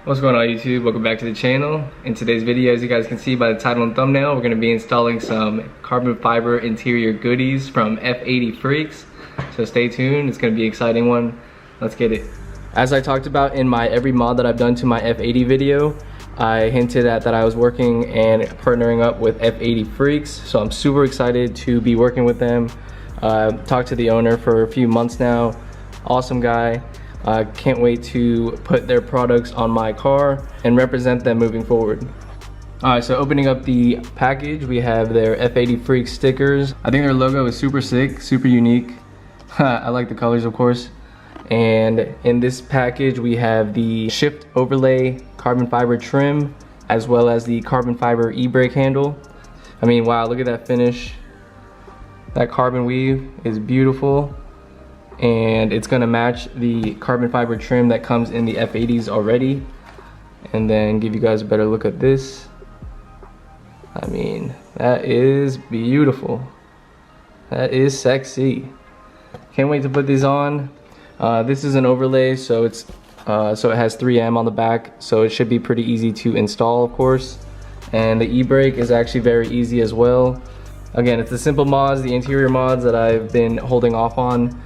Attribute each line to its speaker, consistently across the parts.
Speaker 1: What's going on YouTube? Welcome back to the channel. In today's video, as you guys can see by the title and thumbnail, we're going to be installing some carbon fiber interior goodies from F8x Freaks. So stay tuned, it's going to be an exciting one. Let's get it. As I talked about in my every mod that I've done to my F8x video, I hinted at that I was working and partnering up with F8x Freaks. So I'm super excited to be working with them. Talked to the owner for a few months now. Awesome guy. Can't wait to put their products on my car and represent them moving forward. Alright, so opening up the package, we have their F8x Freaks stickers. I think their logo is super sick, super unique. I like the colors, of course. And in this package, we have the shift overlay carbon fiber trim, as well as the carbon fiber EBrake handle. I mean, wow, look at that finish. That carbon weave is beautiful. And it's gonna match the carbon fiber trim that comes in the F8s already. And then give you guys a better look at this. I mean, that is beautiful. That is sexy. Can't wait to put these on. This is an overlay, so it has 3M on the back, so it should be pretty easy to install, of course. And the e-brake is actually very easy as well. Again, it's the simple mods, the interior mods that I've been holding off on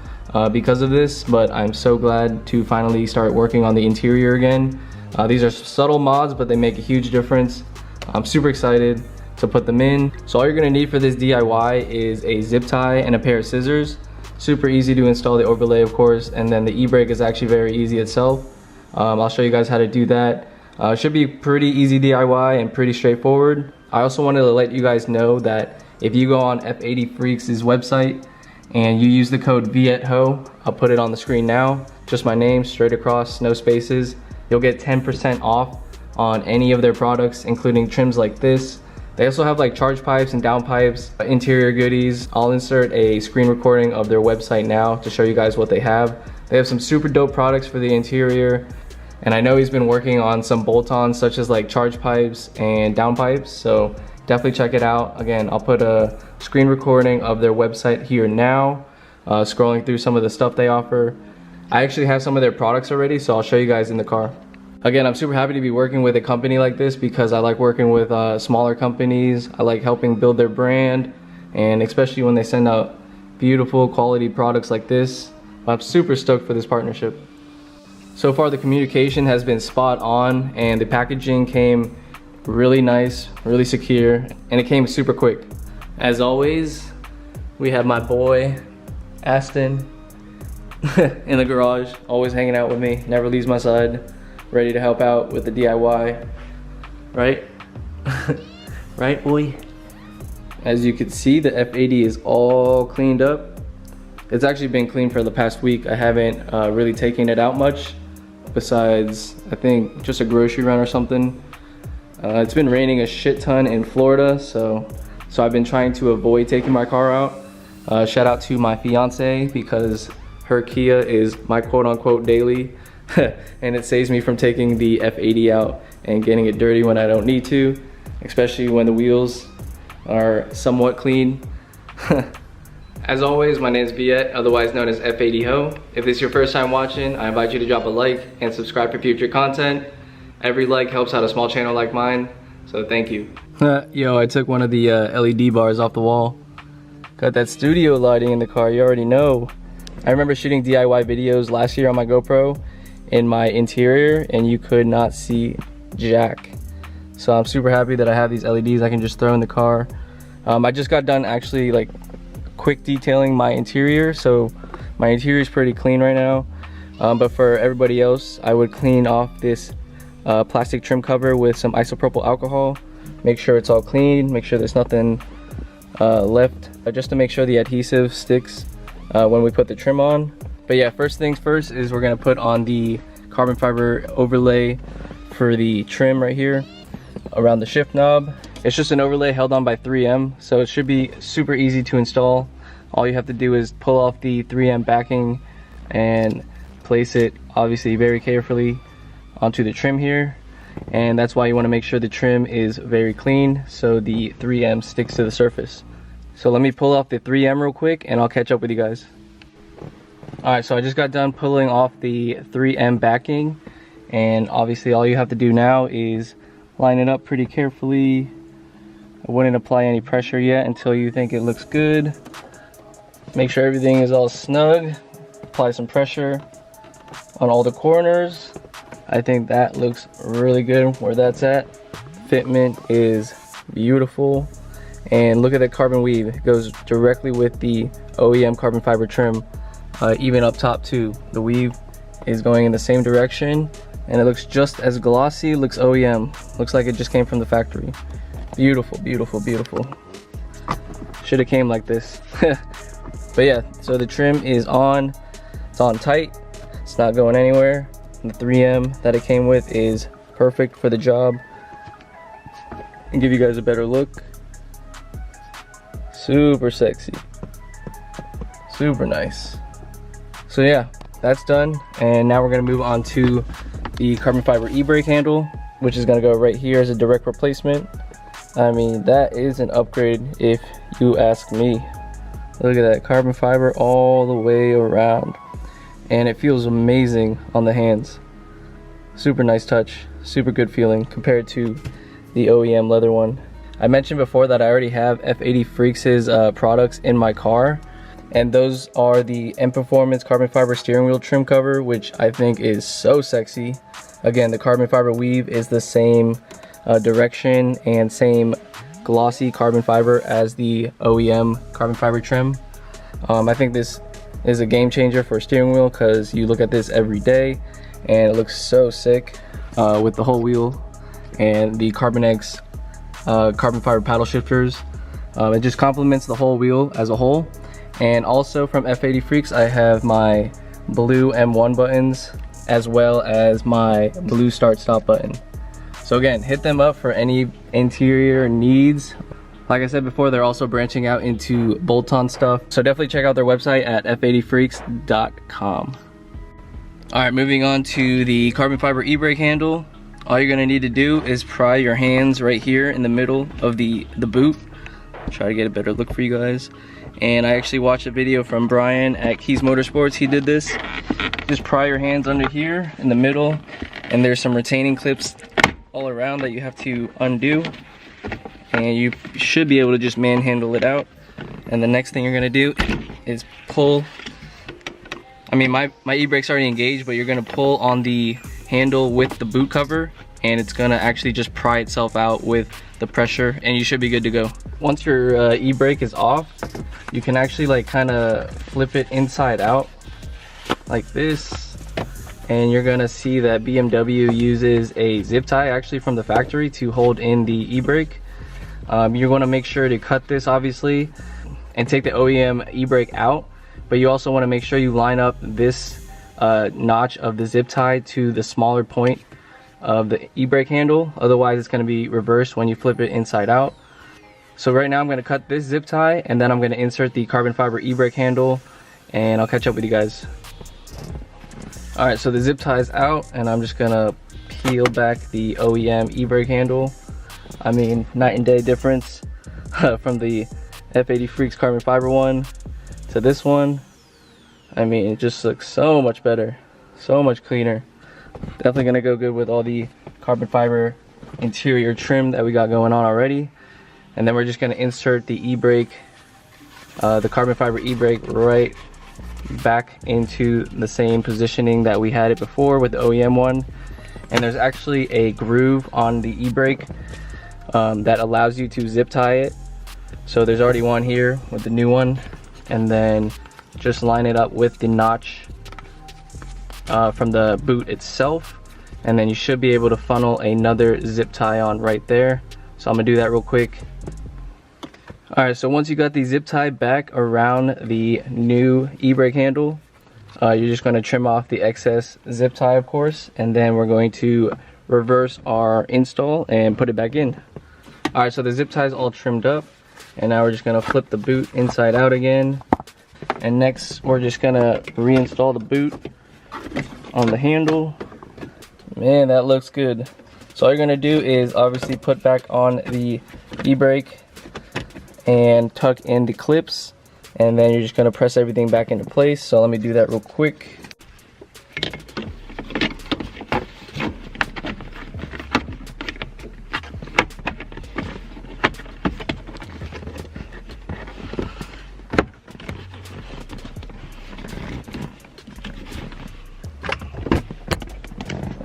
Speaker 1: because of this, but I'm so glad to finally start working on the interior again. These are subtle mods, but they make a huge difference. I'm super excited to put them in. So all you're gonna need for this DIY is a zip tie and a pair of scissors. Super easy to install the overlay, of course, and then the e-brake is actually very easy itself. I'll show you guys how to do that. Should be pretty easy DIY and pretty straightforward. I also wanted to let you guys know that if you go on F8x Freaks' website and you use the code V8HO, I'll put it on the screen now, just my name, straight across, no spaces, you'll get 10% off on any of their products, including trims like this. They also have like charge pipes and down pipes, interior goodies. I'll insert a screen recording of their website now to show you guys what they have. They have some super dope products for the interior, and I know he's been working on some bolt-ons such as like charge pipes and down pipes, so definitely check it out. Again, I'll put a screen recording of their website here now, scrolling through some of the stuff they offer. I actually have some of their products already, so I'll show you guys in the car. Again, I'm super happy to be working with a company like this because I like working with smaller companies. I like helping build their brand, and especially when they send out beautiful quality products like this. I'm super stoked for this partnership. So far the communication has been spot on, and the packaging came really nice, really secure, and it came super quick. As always, we have my boy Aston in the garage, always hanging out with me, never leaves my side, ready to help out with the DIY, right? Right, boy? As you can see, the F8 is all cleaned up. It's actually been clean for the past week. I haven't really taken it out much, besides I think just a grocery run or something. It's been raining a shit ton in Florida, so I've been trying to avoid taking my car out. Shout out to my fiance, because her Kia is my quote-unquote daily, and it saves me from taking the F8 out and getting it dirty when I don't need to, especially when the wheels are somewhat clean. As always, my name is Viet, otherwise known as F8HO. If this is your first time watching, I invite you to drop a like and subscribe for future content. Every like helps out a small channel like mine, so thank you. Yo, I took one of the LED bars off the wall. Got that studio lighting in the car, you already know. I remember shooting DIY videos last year on my GoPro in my interior, and you could not see jack. So I'm super happy that I have these LEDs I can just throw in the car. I just got done actually like quick detailing my interior, so my interior is pretty clean right now. But for everybody else, I would clean off this plastic trim cover with some isopropyl alcohol. Make sure it's all clean, make sure there's nothing left, just to make sure the adhesive sticks when we put the trim on. But yeah, first things first is we're gonna put on the carbon fiber overlay for the trim right here around the shift knob. It's just an overlay held on by 3M, so it should be super easy to install. All you have to do is pull off the 3M backing and place it obviously very carefully onto the trim here, and that's why you want to make sure the trim is very clean so the 3M sticks to the surface. So let me pull off the 3M real quick and I'll catch up with you guys. Alright, so I just got done pulling off the 3M backing, And obviously all you have to do now is line it up pretty carefully. I wouldn't apply any pressure yet until you think it looks good. Make sure everything is all snug. Apply some pressure on all the corners. I think that looks really good where that's at. Fitment is beautiful. And look at that carbon weave. It goes directly with the OEM carbon fiber trim. Even up top too. The weave is going in the same direction and it looks just as glossy. Looks OEM. Looks like it just came from the factory. Beautiful, beautiful, beautiful. Should have came like this. But yeah, so the trim is on. It's on tight. It's not going anywhere. The 3M that it came with is perfect for the job. And give you guys a better look. Super sexy. Super nice. So yeah, that's done. And now we're gonna move on to the carbon fiber e-brake handle, which is gonna go right here as a direct replacement. I mean, that is an upgrade if you ask me. Look at that, carbon fiber all the way around. And it feels amazing on the hands. Super nice touch, super good feeling compared to the OEM leather one. I mentioned before that I already have F8x Freaks' products in my car. And those are the M Performance carbon fiber steering wheel trim cover, which I think is so sexy. Again, the carbon fiber weave is the same direction and same glossy carbon fiber as the OEM carbon fiber trim. I think this is a game changer for a steering wheel because you look at this every day and it looks so sick with the whole wheel and the Carbonex carbon fiber paddle shifters. It just complements the whole wheel as a whole. And also from F8x Freaks, I have my blue M1 buttons as well as my blue start stop button. So again, hit them up for any interior needs. Like I said before, they're also branching out into bolt-on stuff. So definitely check out their website at f8xfreaks.com. All right, moving on to the carbon fiber e-brake handle. All you're gonna need to do is pry your hands right here in the middle of the boot. Try to get a better look for you guys. And I actually watched a video from Brian at Keys Motorsports. He did this. Just pry your hands under here in the middle, and there's some retaining clips all around that you have to undo. And you should be able to just manhandle it out. And the next thing you're gonna do is pull. I mean, my e-brake's already engaged, but you're gonna pull on the handle with the boot cover, and it's gonna actually just pry itself out with the pressure, and you should be good to go. Once your e-brake is off, you can actually like kind of flip it inside out like this, and you're gonna see that BMW uses a zip tie actually from the factory to hold in the e-brake. You're gonna make sure to cut this obviously and take the OEM e-brake out, but you also want to make sure you line up this notch of the zip tie to the smaller point of the e-brake handle, otherwise it's going to be reversed when you flip it inside out. So right now I'm going to cut this zip tie, and then I'm going to insert the carbon fiber e-brake handle, and I'll catch up with you guys. Alright, so the zip tie is out, and I'm just going to peel back the OEM e-brake handle. I mean, night and day difference from the F8x Freaks carbon fiber one to this one. I mean, it just looks so much better, so much cleaner. Definitely gonna go good with all the carbon fiber interior trim that we got going on already. And then we're just gonna insert the e-brake, the carbon fiber e-brake right back into the same positioning that we had it before with the OEM one. And there's actually a groove on the e-brake that allows you to zip tie it. So there's already one here with the new one, and then just line it up with the notch from the boot itself, and then you should be able to funnel another zip tie on right there. So I'm gonna do that real quick. Alright, so once you got the zip tie back around the new e-brake handle, you're just going to trim off the excess zip tie, of course, and then we're going to reverse our install and put it back in. Alright, so the zip tie is all trimmed up, and now we're just going to flip the boot inside out again. And next we're just going to reinstall the boot on the handle. Man, that looks good. So all you're going to do is obviously put back on the e-brake and tuck in the clips, and then you're just going to press everything back into place. So let me do that real quick.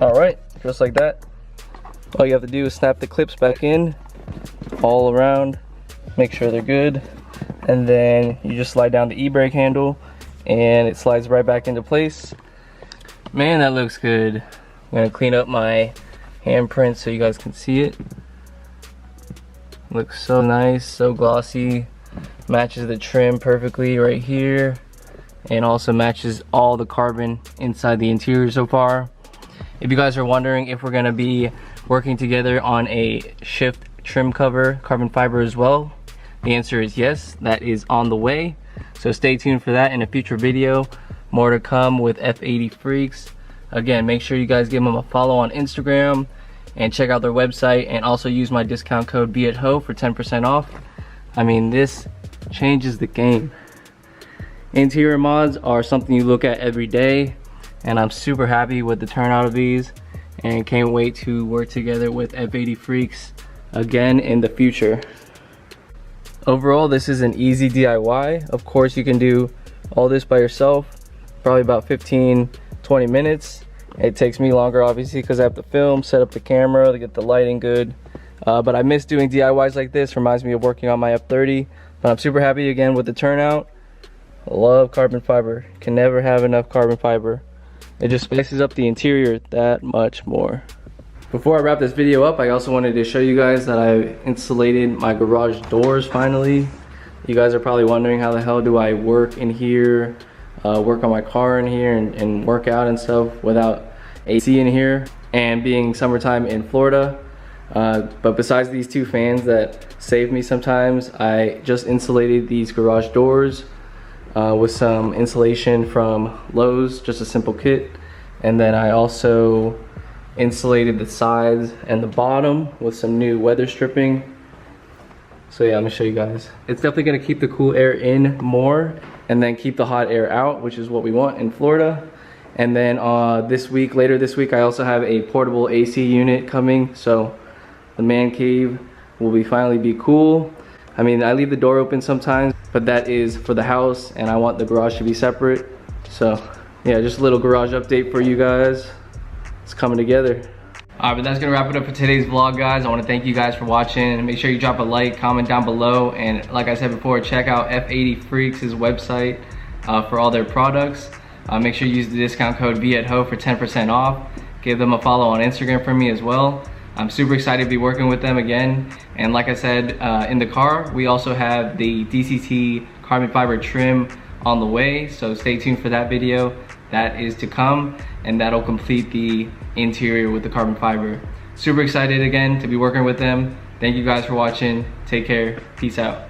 Speaker 1: All right, just like that. All you have to do is snap the clips back in all around, make sure they're good, and then you just slide down the e-brake handle and it slides right back into place. Man, that looks good. I'm gonna clean up my handprint so you guys can see it. Looks so nice, so glossy, matches the trim perfectly right here, and also matches all the carbon inside the interior so far. If you guys are wondering if we're gonna be working together on a shift trim cover carbon fiber as well, the answer is yes, that is on the way. So stay tuned for that in a future video. More to come with F8x Freaks. Again, make sure you guys give them a follow on Instagram and check out their website, and also use my discount code BEATHO for 10% off. I mean, this changes the game. Interior mods are something you look at every day, and I'm super happy with the turnout of these and can't wait to work together with F8x Freaks again in the future. Overall, this is an easy DIY. Of course, you can do all this by yourself, probably about 15-20 minutes. It takes me longer obviously because I have to film, set up the camera to get the lighting good, but I miss doing DIYs like this. Reminds me of working on my F30, but I'm super happy again with the turnout. I love carbon fiber, can never have enough carbon fiber. It just spices up the interior that much more. Before I wrap this video up, I also wanted to show you guys that I insulated my garage doors finally. You guys are probably wondering how the hell do I work in here, work on my car in here, and work out and stuff without AC in here, and being summertime in Florida. But besides these two fans that save me sometimes, I just insulated these garage doors with some insulation from Lowe's, just a simple kit. And then I also insulated the sides and the bottom with some new weather stripping. So yeah, I'm gonna show you guys. It's definitely gonna keep the cool air in more and then keep the hot air out, which is what we want in Florida. And then later this week, I also have a portable AC unit coming, so the man cave will finally be cool. I mean, I leave the door open sometimes, but that is for the house, and I want the garage to be separate. So yeah, just a little garage update for you guys. It's coming together. Alright, but that's gonna wrap it up for today's vlog, guys. I want to thank you guys for watching, and make sure you drop a like, comment down below, and like I said before, check out F8x Freaks' website for all their products. Make sure you use the discount code BEATHO for 10% off. Give them a follow on Instagram for me as well. I'm super excited to be working with them again. And like I said, in the car, we also have the DCT carbon fiber trim on the way, so stay tuned for that video. That is to come, and that'll complete the interior with the carbon fiber. Super excited again to be working with them. Thank you guys for watching. Take care. Peace out.